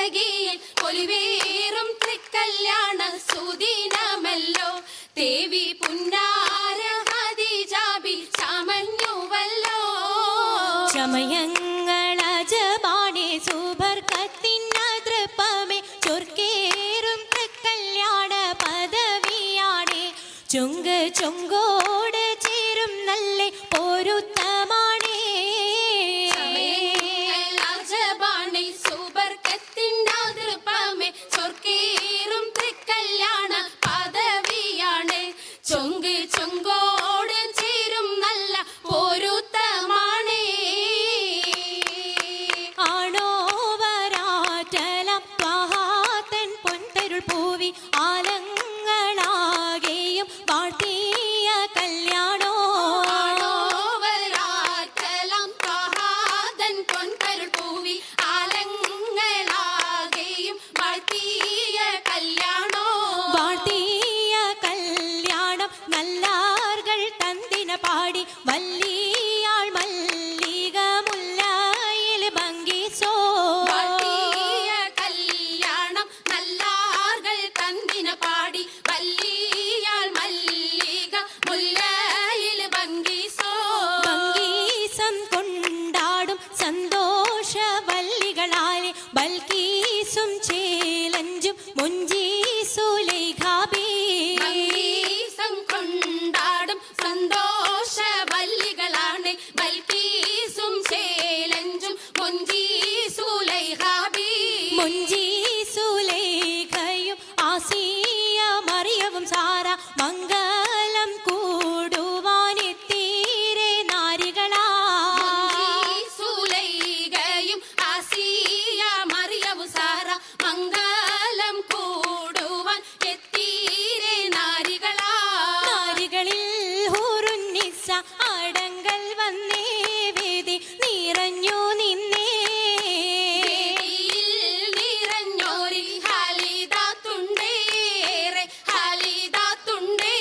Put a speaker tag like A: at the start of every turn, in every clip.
A: ജാനകിയിൽ പൊലിവേറും തൃക്കല്യാണ സുദിനമല്ലോ ദേവി പുന്നാര ഖദീജാബി ചമഞ്ഞുവല്ലോ
B: ചമയങ്ങളജബാണേ സുബർക്കത്തിനതൃപ്പമേ ചൊർക്കേറും തൃക്കല്യാണ പദവിയാണേ ചൊങ്ക് ചൊങ്കോട് ചേരും നല്ല പൊരുത്തമാണേ
A: ചൊർക്കേറും തൃക്കല്യാണ പദവിയാണ് ചൊങ്ക് ചൊങ്കോട് ചേരും നല്ല പൊരുത്തമാണ്
B: ആണോ വരാറ്റലം ത്വഹാതൻ പൊൻതരുൾ പൂവി ആലങ്ങളാകെയും വാഴ്ത്തിയ കല്യാണോ
A: ആണോ വരാറ്റലം ത്വഹാതൻ പൊൻതരുൾ പൂവി ആലങ്ങളാകെയും വാഴ്ത്തിയ കല്യാണോ
B: വാഴ്ത്തിയ കല്യാണം നല്ലാർകൾ തന്തിന പാടി വല്ലിയാൾ മല്ലിക മുല്ലയിൽ ഭംഗിസോ
A: വാഴ്ത്തിയ കല്യാണം നല്ലാർകൾ തന്തിന പാടി വല്ലിയാൾ മല്ലിക മുല്ലയിൽ ഭംഗിസോ
B: ഭംഗീസം കൊണ്ടാടും സന്തോഷ വല്ലികളാലെ ബൽക്കീസും ചേലഞ്ചും മുഞ്ചീസുലൈഖാബി
A: ഭംഗീസം കൊണ്ടാടും സന്തോഷ വല്ലികളാണ് ബൽക്കീസും ചേലഞ്ചും മുഞ്ചീസുലൈഖാബി
B: മുഞ്ചീസുലൈഖയും ആസിയ മറിയവും സാറ മംഗലം കൂടുവാനെത്തീരെ നാരികളാ
A: സുലൈഖയും ആസിയ മറിയവും സാറ മംഗലം കൂടുവാൻ എത്തീരെ നാരികളാ
B: നാരികളിൽ ഹൂറുന്നിസ അടങ്കൽ വന്നേ വേദി നിറഞ്ഞു നിന്നേ
A: വേദിയിൽ നിറഞ്ഞോരി ഹാലിദാത്തുണ്ടേറെ ഹാലിദാത്തുണ്ടേ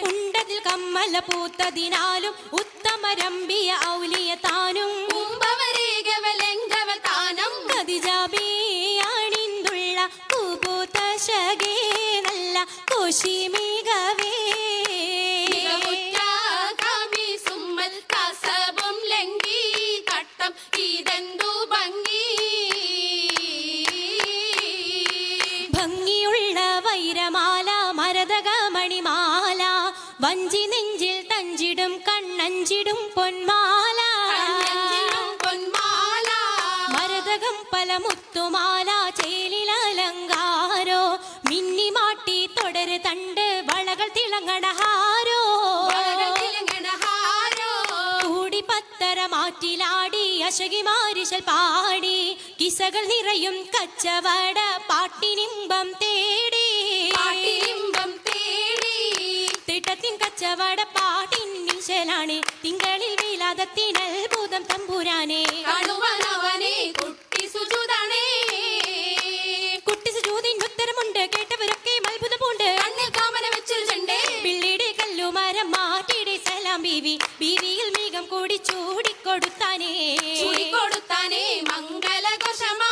B: ഉണ്ടതിൽ കമ്മല പൂത്തതിനാലും ഉത്തമരമ്പിയ ഔലിയ താനും
A: ഉമ്പവരേകവലെങ്കവ താനം
B: ഖദീജാബി അണിന്തുള്ള കുപൂത്ത ശകേ നല്ല കോശിമികവേ
A: മികവുറ്റ കമീസുമ്മൽ കസബും ലംഘി തട്ടം ഇതെന്തു ഭംഗി
B: ഭംഗിയുള്ള വൈരമാല മരതക മണിമാല വഞ്ചി നെഞ്ചിൽ തഞ്ചിടും കണ്ണഞ്ചിടും പൊന്മാല
A: കണ്ണഞ്ചിലും പൊന്മാല
B: മരതകം പല മുത്തുമാല ചേലിലലങ്കാരോ മിന്നിമാട്ടി തുടര് തണ്ട് വളകൾ തിളങ്ങണഹാരോ
A: വളകൾ തിളങ്ങണഹാരോ
B: കൂടി പത്തര മാറ്റിലാടി അശകി മാരിശൽ പാടി കിസകൾ നിറയും കച്ചവട പാട്ടിനിമ്പം തേടി
A: പാട്ടിലിമ്പം തേടി
B: തിട്ടത്തിൻ കച്ചവട പാട്ടിൻ നിശലാണ് തിങ്കളിൽ വിലാദത്തിനത്ഭുതം തമ്പുരാനെ
A: കാണുവാനവനെ കുട്ടി സുജുതാണേ
B: കുട്ടി സുജൂദിന് ഉത്തരമുണ്ട് കേട്ടവരൊക്കെ അത്ഭുതമുണ്ട്
A: കണ്ണിൽ കാമന വെച്ചൊരു ചെണ്ടേ
B: പിള്ളിയുടെ കല്ലുമരം മാറ്റിയുടെ സലാം ബീവി ബീവിയിൽ മീകം കൂടി ചൂടിക്കൊടുത്താനേ
A: ചൂടിക്കൊടുത്താനേ മംഗളഘോഷമാ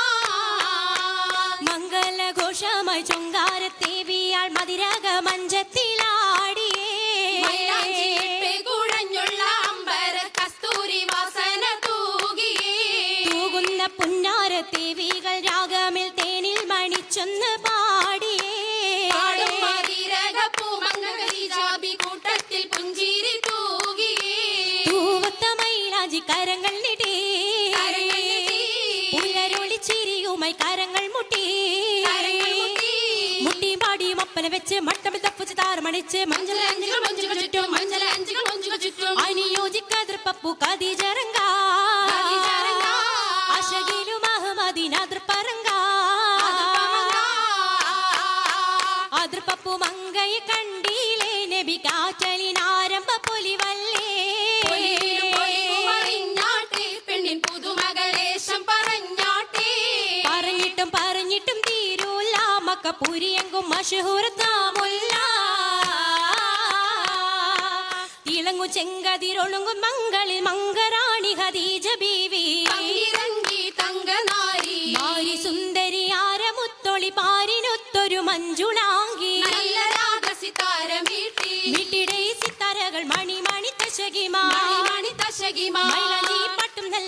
B: മംഗളഘോഷമായി ചൊങ്കാരത്തേവിയാൾ മതിരക മഞ്ചത്തിലാടിയേ
A: മൈലാഞ്ചിയിട്ട് കുഴഞ്ഞുള്ള അമ്പര കസ്തൂരി വാസന തൂകിയേ
B: തൂകുന്ന പുന്നാരത്തേവികൾ രാഗമിൽ തേനിൽ മണിച്ചൊന്ന് പാടിയേ
A: പാടും മതിരകപ്പൂ മംഗളീജാബി കൂട്ടത്തിൽ പുഞ്ചിരി തൂകിയേ
B: തൂവത്ത മൈലാഞ്ചി കരങ്ങൾ നീട്ടി
A: കരങ്ങൾ നീട്ടി.
B: പുലരൊളി ചിരിയുമായി കരങ്ങൾ മുട്ടി
A: കരങ്ങൾ മുട്ടി.
B: മുട്ടി പാടി മപ്പന വെച്ച് മട്ടമിൽ തപ്പുച്ച് താറമണിച്ച്
A: മഞ്ചല അഞ്ചുകൾ മഞ്ചുകൾ ചുറ്റും മഞ്ചല അഞ്ചുകൾ മഞ്ചുകൾ ചുറ്റും
B: അനുയോജിക്കാതിർ പപ്പു കദീജറങ്ക
A: കദീജറങ്ക.
B: അശകിലും അഹമ്മദിനാതിർ പറങ്ക അതിർ പപ്പു മങ്കയെ കണ്ടീലേ നബി കാറ്റലിനാരംഭ പൊലിവല്ലേ
A: പൊലിവിലും പൊലിവും അറിഞ്ഞാട്ടെ പെണ്ണിൻ പുതുമകളേശം പറഞ്ഞാട്ടെ
B: പറഞ്ഞിട്ടും പറഞ്ഞിട്ടും തീരൂല മക്കപ്പുരിയെങ്കും മഷഹൂറത്താമുല്ല തിളങ്ങു ചെങ്കതിരൊളുങ്കും മങ്ങളിൽ മങ്കറാണി ഖദീജ ബീവി
A: തങ്കിരങ്കി തങ്കനാരി
B: നാരി സുന്ദരി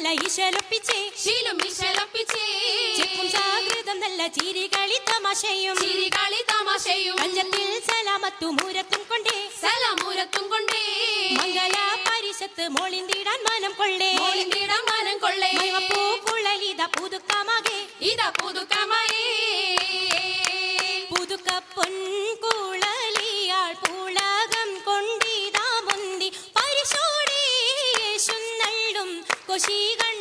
B: നല്ല ഈശലൊപ്പിച്ചേ
A: ശീലും വിശലപ്പിച്ചേ
B: ചെപ്പും സാകൃതം നല്ല ചിരികളി തമാശയും
A: ചിരികളി തമാശയും
B: കഞ്ചത്തിൽ സലാമത്തും മൂരത്തും കൊണ്ടേ
A: സലാമൂരത്തും കൊണ്ടേ
B: മംഗല പരിഷത്ത് മോളിന്തിടാൻ മനം കൊള്ളേ
A: മോളിന്തിടാൻ മനം കൊള്ളേ
B: പൂക്കുഴലിത പുതുക്കമാകെ
A: ഇതാ പുതുക്കമയേ
B: പുതുക്ക പൊൻകുഴലിയാൾ പുളകം കൊണ്ടിതാ മുന്തി പരിശോടേ യേശുന്നള്ളും കൊശികൾ